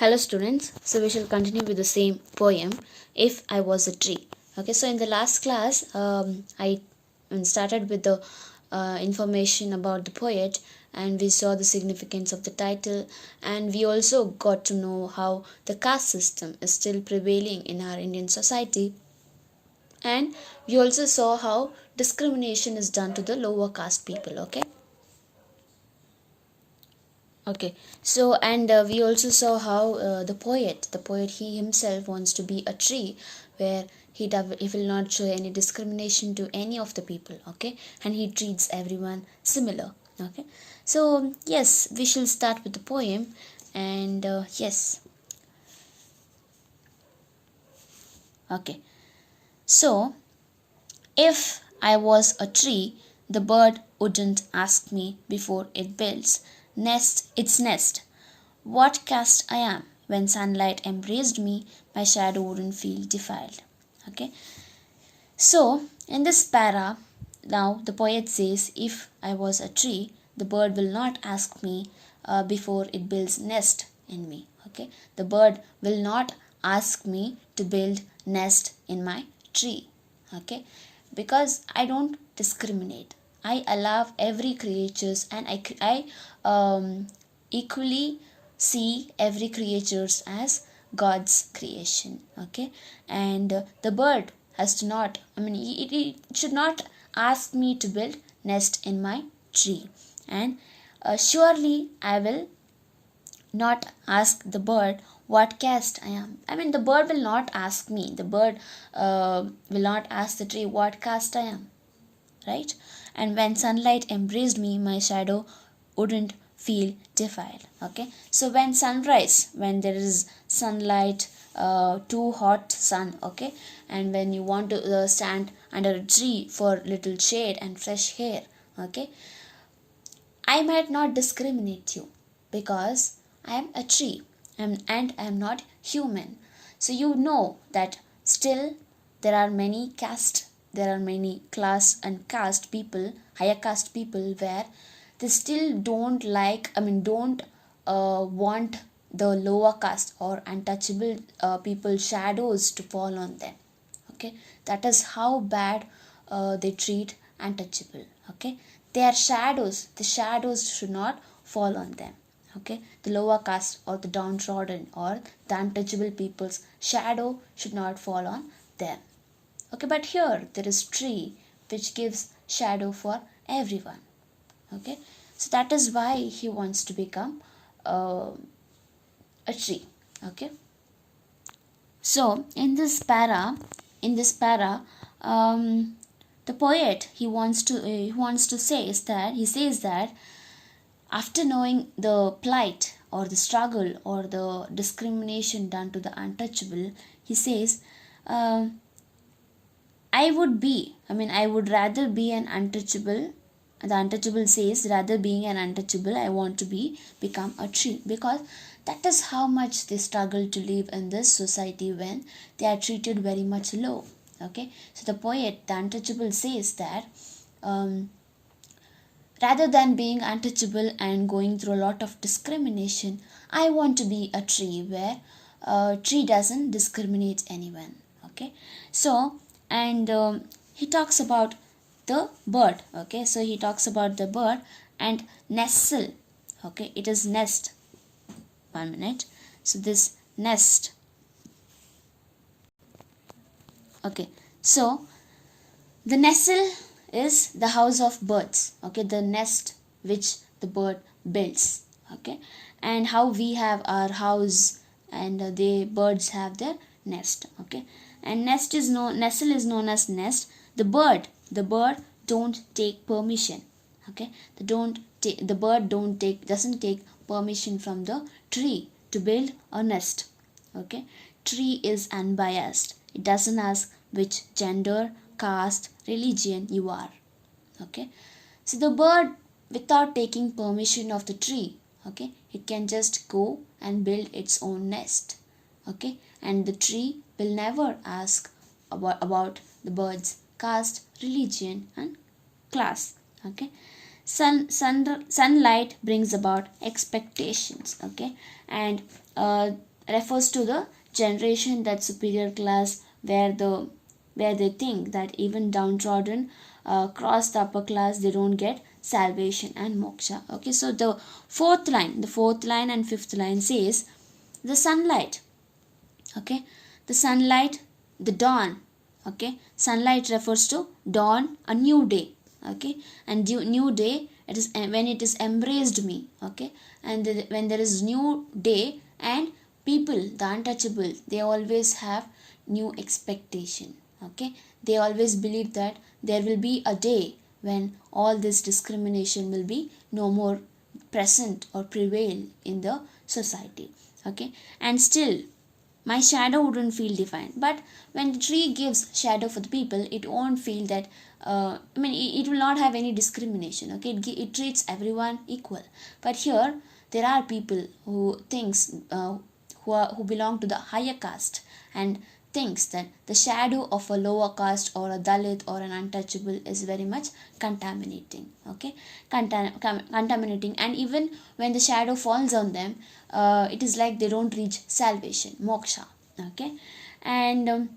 Hello students, so we shall continue with the same poem, If I Was a Tree. Okay, so in the last class, I started with the information about the poet, and we saw the significance of the title, and we also got to know how the caste system is still prevailing in our Indian society, and we also saw how discrimination is done to the lower caste people. Okay, so and we also saw how the poet, he himself wants to be a tree where he will not show any discrimination to any of the people. Okay, and he treats everyone similar. Okay, so yes, we shall start with the poem, and yes, okay. So if I was a tree, the bird wouldn't ask me before it builds its nest what caste I am. When sunlight embraced me, my shadow wouldn't feel defiled. Okay. So in this para, now the poet says, if I was a tree, the bird will not ask me before it builds nest in me. Okay. The bird will not ask me to build nest in my tree. Okay. Because I don't discriminate. I allow every creatures, and I equally see every creatures as God's creation. Okay, and the bird has to not. I mean, it should not ask me to build nest in my tree, and surely I will not ask the bird what caste I am. I mean, the bird will not ask me. The bird will not ask the tree what caste I am, right? And when sunlight embraced me, my shadow wouldn't feel defiled. Okay, so when sunrise, when there is sunlight, too hot sun, okay, and when you want to stand under a tree for little shade and fresh air, okay, I might not discriminate you because I am a tree and I am not human. So you know that still there are many there are many class and caste people, higher caste people, where they still don't don't want the lower caste or untouchable people shadows to fall on them. Okay, that is how bad they treat untouchable. Okay, they are shadows. The shadows should not fall on them. Okay, the lower caste or the downtrodden or the untouchable people's shadow should not fall on them. Okay, but here there is tree which gives shadow for everyone. Okay, so that is why he wants to become a tree. Okay, so in this para, the poet he wants to say is that he says that after knowing the plight or the struggle or the discrimination done to the untouchable, he says, I would rather be an untouchable. The untouchable says, rather being an untouchable, I want to become a tree, because that is how much they struggle to live in this society when they are treated very much low. Okay, so the poet, the untouchable, says that rather than being untouchable and going through a lot of discrimination, I want to be a tree where a tree doesn't discriminate anyone. Okay, so and he talks about the bird. Okay, so he talks about the bird and nestle. Okay, it is nest. 1 minute. So this nest. Okay, so the nestle is the house of birds. Okay, the nest which the bird builds. Okay, and how we have our house, and the birds have their nest. Okay, and nestle is known as nest. The bird don't take permission. Okay, the bird doesn't take permission from the tree to build a nest. Okay, tree is unbiased. It doesn't ask which gender, caste, religion you are. Okay, so the bird, without taking permission of the tree, okay, it can just go and build its own nest. Okay, and the tree will never ask about the bird's caste, religion, and class. Okay, sunlight brings about expectations. Okay, and refers to the generation, that superior class, where they think that even downtrodden cross the upper class, they don't get salvation and moksha. Okay, so the fourth line and fifth line says the sunlight. Okay, the sunlight, the dawn. Okay, sunlight refers to dawn, a new day. Okay, and new day, it is when it is embraced me. Okay, and when there is new day, and people, the untouchable, they always have new expectation. Okay, they always believe that there will be a day when all this discrimination will be no more present or prevail in the society. Okay, and still my shadow wouldn't feel defined. But when the tree gives shadow for the people, it won't feel that it will not have any discrimination. Okay, it treats everyone equal. But here there are people who thinks who belong to the higher caste, and thinks that the shadow of a lower caste or a dalit or an untouchable is very much contaminating. Okay, contaminating, and even when the shadow falls on them, it is like they don't reach salvation, moksha. Okay, and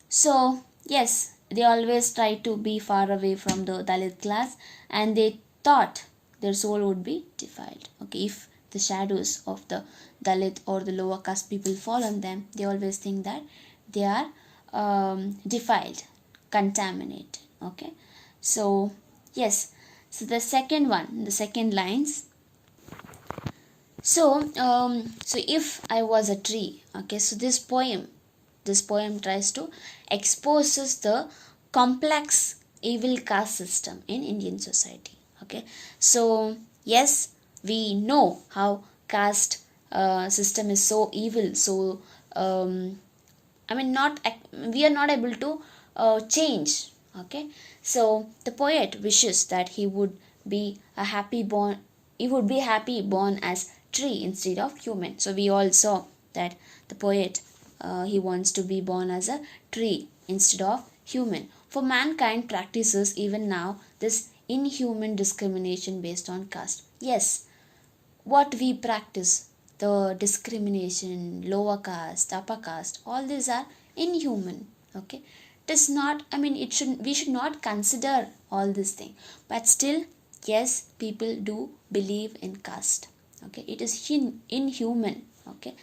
so yes, they always try to be far away from the dalit class, and they thought their soul would be defiled. Okay, if the shadows of the dalit or the lower caste people fall on them, they always think that they are defiled, contaminated. Okay, so yes, so the second lines. So if I was a tree. Okay, so this poem tries to exposes the complex evil caste system in Indian society. Okay, so yes, we know how caste system is so evil. So not we are not able to change. Okay, so the poet wishes that he would be happy born as tree instead of human. So we all saw that the poet, he wants to be born as a tree instead of human. For mankind practices even now this inhuman discrimination based on caste. Yes, what we practice, the discrimination, lower caste, upper caste, all these are inhuman. Okay, it is not, we should not consider all this thing, but still yes, people do believe in caste. Okay, it is inhuman. Okay,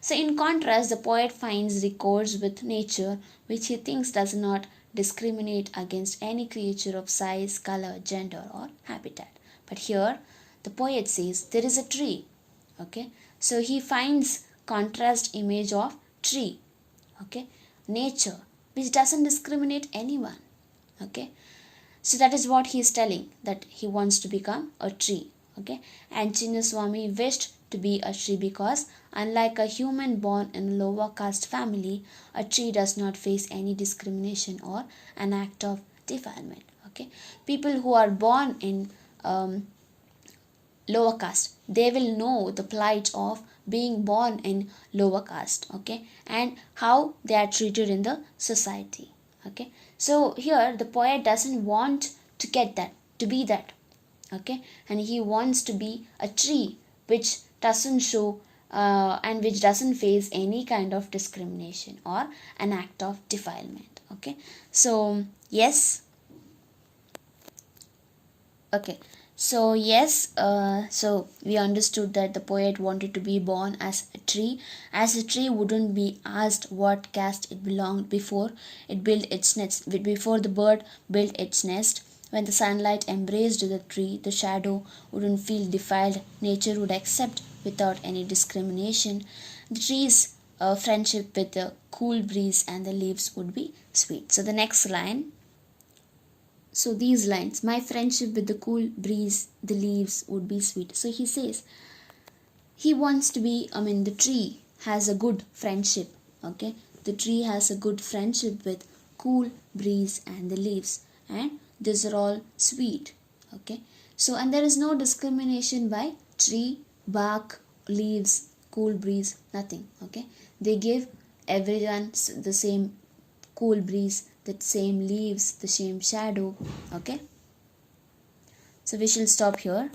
so in contrast, the poet finds recourse with nature, which he thinks does not discriminate against any creature of size, color, gender, or habitat. But here the poet says there is a tree. Okay, so he finds contrast image of tree. Okay, nature, which doesn't discriminate anyone. Okay, so that is what he is telling, that he wants to become a tree. Okay, and Chinnaswamy wished to be a tree because unlike a human born in a lower caste family, a tree does not face any discrimination or an act of defilement. Okay, people who are born in lower caste, they will know the plight of being born in lower caste. Okay, and how they are treated in the society. Okay, so here the poet doesn't want to get that, to be that. Okay, and he wants to be a tree which doesn't show and which doesn't face any kind of discrimination or an act of defilement. Okay, so yes. Okay, so yes, so we understood that the poet wanted to be born as a tree, as a tree wouldn't be asked what caste it belonged before it built its nest, before the bird built its nest. When the sunlight embraced the tree, the shadow wouldn't feel defiled. Nature would accept without any discrimination. The tree's friendship with the cool breeze and the leaves would be sweet. So the next line. So these lines, my friendship with the cool breeze, the leaves would be sweet. So he says he wants to be, the tree has a good friendship. Okay, the tree has a good friendship with cool breeze and the leaves, and these are all sweet. Okay, so and there is no discrimination by tree, bark, leaves, cool breeze, nothing. Okay, they give everyone the same cool breeze, the same leaves, the same shadow. Okay, so we shall stop here.